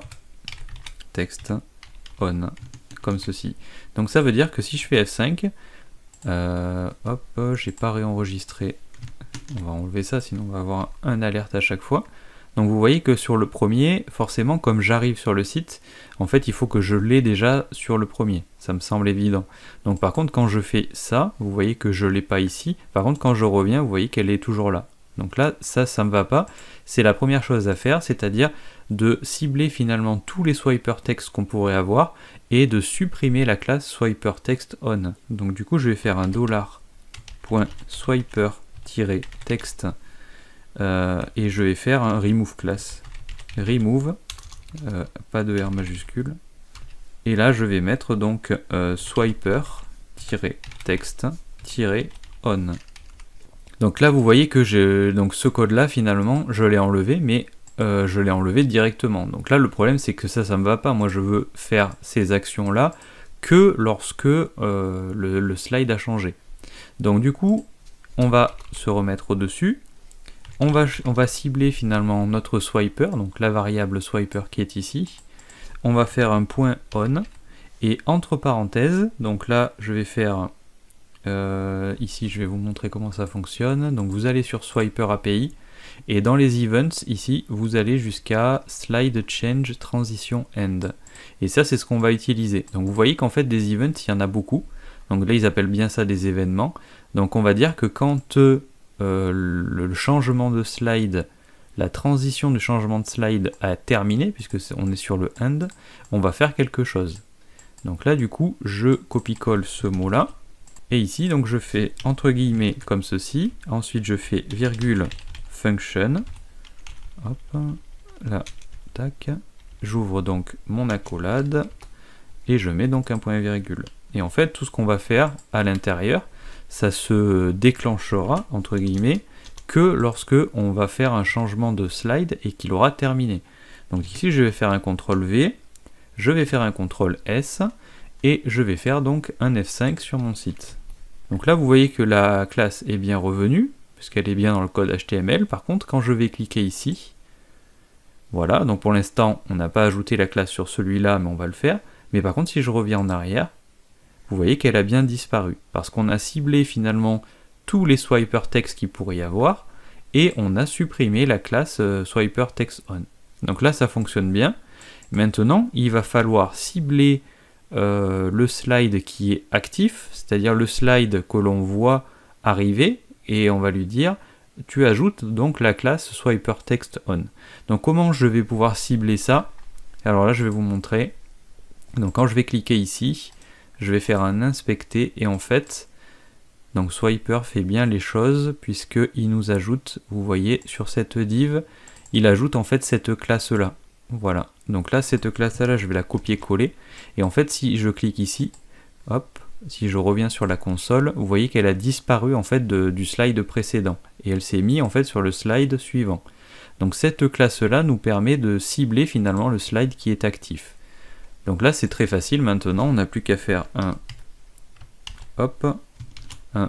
Text on, comme ceci. Donc ça veut dire que si je fais F5, hop, j'ai pas réenregistré. On va enlever ça, sinon on va avoir un alerte à chaque fois. Donc vous voyez que sur le premier, forcément, comme j'arrive sur le site, en fait, il faut que je l'ai déjà sur le premier. Ça me semble évident. Donc par contre, quand je fais ça, vous voyez que je l'ai pas ici. Par contre, quand je reviens, vous voyez qu'elle est toujours là. Donc là, ça me va pas. C'est la première chose à faire, c'est-à-dire de cibler finalement tous les swiper text qu'on pourrait avoir et de supprimer la classe swiper text on. Donc du coup, je vais faire un $.swiper-text et je vais faire un remove class. Remove, pas de R majuscule. Et là, je vais mettre donc swiper-text-on. Donc là, vous voyez que donc ce code-là, finalement, je l'ai enlevé, mais je l'ai enlevé directement. Donc là, le problème, c'est que ça me va pas. Moi, je veux faire ces actions-là que lorsque le slide a changé. Donc du coup, on va se remettre au-dessus. On va cibler finalement notre swiper, donc la variable swiper qui est ici. On va faire un point on, et entre parenthèses, donc là, je vais faire... ici, je vais vous montrer comment ça fonctionne. Donc vous allez sur Swiper API et dans les events, ici, vous allez jusqu'à slide change transition end. Et ça, c'est ce qu'on va utiliser. Donc vous voyez qu'en fait, des events, il y en a beaucoup. Donc là, ils appellent bien ça des événements. Donc on va dire que quand le changement de slide, la transition du changement de slide a terminé, puisque on est sur le end, on va faire quelque chose. Donc là, du coup, je copie-colle ce mot-là. Et ici, donc je fais entre guillemets comme ceci. Ensuite, je fais virgule function. Hop, là, tac. J'ouvre donc mon accolade et je mets donc un point virgule. Et en fait, tout ce qu'on va faire à l'intérieur, ça se déclenchera entre guillemets que lorsque on va faire un changement de slide et qu'il aura terminé. Donc ici, je vais faire un CTRL V, je vais faire un CTRL S. Et je vais faire donc un F5 sur mon site. Donc là, vous voyez que la classe est bien revenue, puisqu'elle est bien dans le code HTML. Par contre, quand je vais cliquer ici, voilà, donc pour l'instant, on n'a pas ajouté la classe sur celui-là, mais on va le faire. Mais par contre, si je reviens en arrière, vous voyez qu'elle a bien disparu, parce qu'on a ciblé finalement tous les swiper text qu'il pourrait y avoir, et on a supprimé la classe swiper text on. Donc là, ça fonctionne bien. Maintenant, il va falloir cibler le slide qui est actif, c'est-à-dire le slide que l'on voit arriver, et on va lui dire tu ajoutes donc la classe swiper text on. Donc comment je vais pouvoir cibler ça? Alors là, je vais vous montrer. Donc quand je vais cliquer ici, je vais faire un inspecter, et en fait, donc swiper fait bien les choses puisqu'il nous ajoute, vous voyez sur cette div, il ajoute en fait cette classe là. Voilà, donc là cette classe là, je vais la copier-coller, et en fait si je clique ici, hop, si je reviens sur la console, vous voyez qu'elle a disparu en fait du slide précédent, et elle s'est mise en fait sur le slide suivant. Donc cette classe là nous permet de cibler finalement le slide qui est actif. Donc là c'est très facile, maintenant on n'a plus qu'à faire un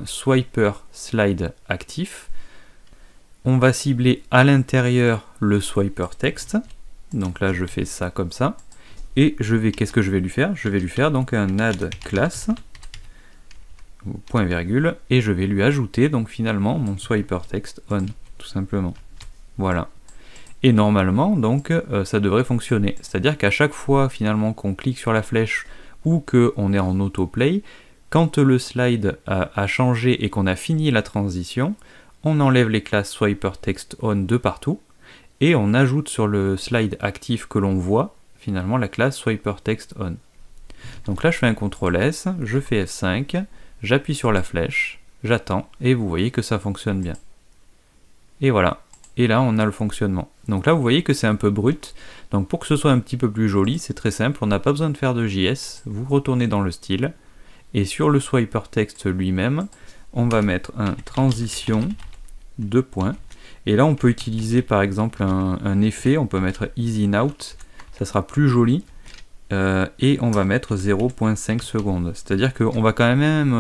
swiper slide actif. On va cibler à l'intérieur le swiper text. Donc là je fais ça comme ça, et qu'est-ce que je vais lui faire? Je vais lui faire donc un add class, point virgule, et je vais lui ajouter donc finalement mon swiper text on, tout simplement. Voilà. Et normalement donc ça devrait fonctionner. C'est-à-dire qu'à chaque fois finalement qu'on clique sur la flèche ou qu'on est en autoplay, quand le slide a changé et qu'on a fini la transition, on enlève les classes swiper text on de partout, et on ajoute sur le slide actif que l'on voit, finalement, la classe swiper text on. Donc là, je fais un CTRL S, je fais F5, j'appuie sur la flèche, j'attends, et vous voyez que ça fonctionne bien. Et voilà. Et là, on a le fonctionnement. Donc là, vous voyez que c'est un peu brut. Donc pour que ce soit un petit peu plus joli, c'est très simple, on n'a pas besoin de faire de JS. Vous retournez dans le style, et sur le swiper text lui-même, on va mettre un transition, 2 points. Et là, on peut utiliser par exemple un effet, on peut mettre easy out, ça sera plus joli, et on va mettre 0.5 secondes. C'est-à-dire qu'on va quand même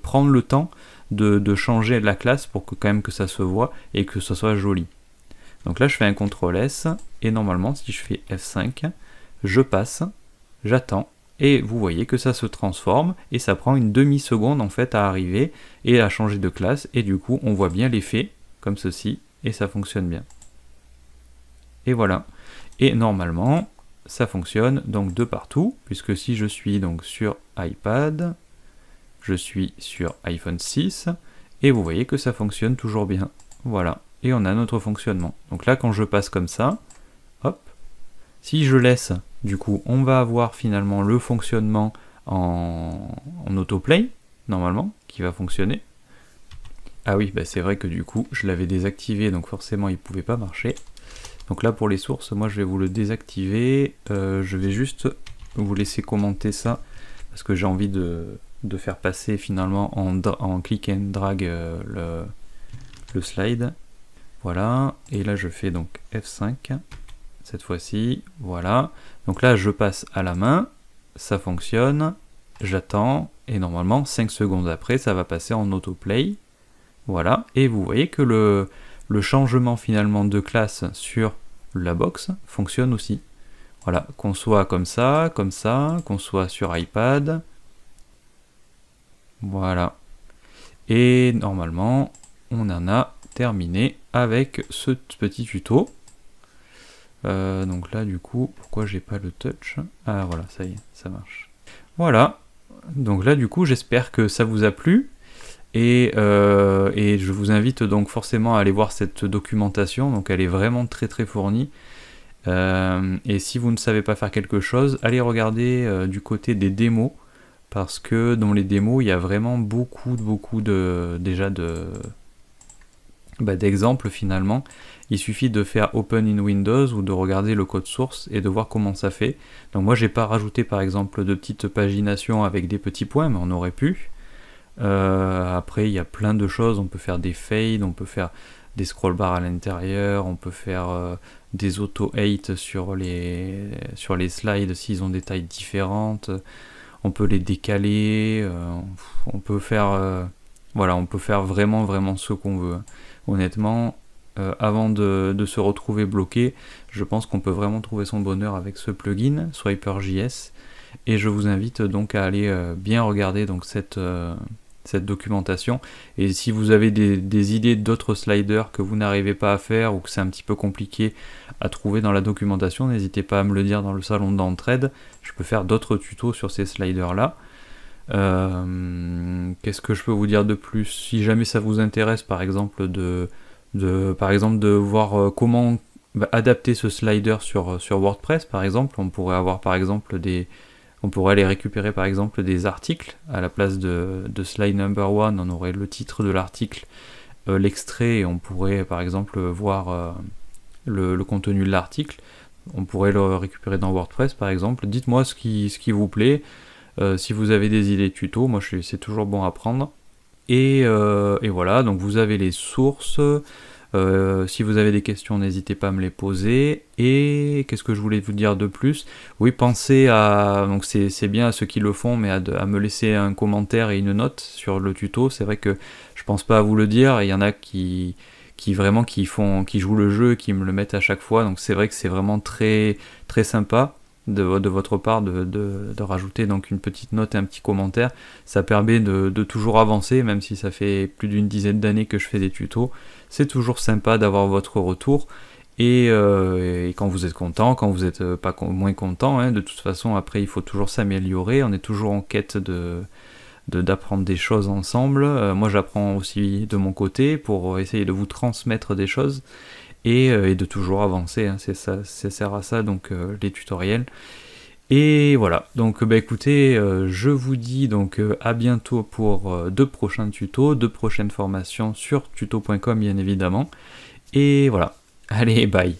prendre le temps de changer la classe pour que quand même que ça se voit et que ça soit joli. Donc là je fais un CTRL S, et normalement si je fais F5, je passe, j'attends, et vous voyez que ça se transforme, et ça prend une demi-seconde en fait à arriver, et à changer de classe, et du coup on voit bien l'effet, comme ceci, et ça fonctionne bien. Et voilà. Et normalement, ça fonctionne donc de partout, puisque si je suis donc sur iPad, je suis sur iPhone 6, et vous voyez que ça fonctionne toujours bien. Voilà. Et on a notre fonctionnement. Donc là, quand je passe comme ça, hop, si je laisse, du coup, on va avoir finalement le fonctionnement en autoplay, normalement, qui va fonctionner. Ah oui, bah c'est vrai que du coup, je l'avais désactivé, donc forcément, il ne pouvait pas marcher. Donc là, pour les sources, moi, je vais vous le désactiver. Je vais juste vous laisser commenter ça, parce que j'ai envie de faire passer finalement en click and drag le slide. Voilà, et là je fais donc F5, cette fois-ci, voilà. Donc là je passe à la main, ça fonctionne, j'attends, et normalement 5 secondes après ça va passer en autoplay. Voilà, et vous voyez que le changement finalement de classe sur la box fonctionne aussi. Voilà, qu'on soit comme ça, qu'on soit sur iPad. Voilà. Et normalement, on en a terminé avec ce petit tuto. Donc là, du coup, pourquoi j'ai pas le touch? Ah voilà, ça y est, ça marche. Voilà. Donc là, du coup, j'espère que ça vous a plu. Et je vous invite donc forcément à aller voir cette documentation. Donc elle est vraiment très très fournie. Et si vous ne savez pas faire quelque chose, allez regarder du côté des démos. Parce que dans les démos, il y a vraiment beaucoup d'exemples finalement. Il suffit de faire Open in Windows ou de regarder le code source et de voir comment ça fait. Donc moi j'ai pas rajouté par exemple de petites paginations avec des petits points, mais on aurait pu. Après il y a plein de choses, on peut faire des fades, on peut faire des scroll bars à l'intérieur, on peut faire des auto-8 sur les slides s'ils ont des tailles différentes. On peut les décaler, on peut faire voilà, on peut faire vraiment ce qu'on veut. Honnêtement, avant de se retrouver bloqué, je pense qu'on peut vraiment trouver son bonheur avec ce plugin Swiper.js, et je vous invite donc à aller bien regarder donc cette documentation. Et si vous avez des idées d'autres sliders que vous n'arrivez pas à faire ou que c'est un petit peu compliqué à trouver dans la documentation, n'hésitez pas à me le dire dans le salon d'entraide. Je peux faire d'autres tutos sur ces sliders là. Qu'est-ce que je peux vous dire de plus? Si jamais ça vous intéresse par exemple de voir comment adapter ce slider sur WordPress par exemple, on pourrait avoir par exemple on pourrait aller récupérer par exemple des articles à la place de slide number 1, on aurait le titre de l'article, l'extrait, et on pourrait par exemple voir le contenu de l'article. On pourrait le récupérer dans WordPress par exemple. Dites-moi ce qui vous plaît, si vous avez des idées tuto, moi c'est toujours bon à prendre. Et voilà, donc vous avez les sources. Si vous avez des questions, n'hésitez pas à me les poser. Et qu'est-ce que je voulais vous dire de plus? Oui, pensez à... Donc c'est bien à ceux qui le font, mais à me laisser un commentaire et une note sur le tuto. C'est vrai que je pense pas à vous le dire, et il y en a qui jouent le jeu, qui me le mettent à chaque fois. Donc c'est vrai que c'est vraiment très très sympa de votre part de rajouter donc une petite note et un petit commentaire. Ça permet de toujours avancer, même si ça fait plus d'une dizaine d'années que je fais des tutos. C'est toujours sympa d'avoir votre retour, et quand vous êtes content, quand vous êtes pas moins content, hein, de toute façon après il faut toujours s'améliorer, on est toujours en quête d'apprendre des choses ensemble. Moi j'apprends aussi de mon côté pour essayer de vous transmettre des choses, et de toujours avancer, hein. Ça sert à ça donc les tutoriels. Et voilà, donc écoutez, je vous dis donc à bientôt pour de prochains tutos, de prochaines formations sur tuto.com bien évidemment. Et voilà, allez, bye.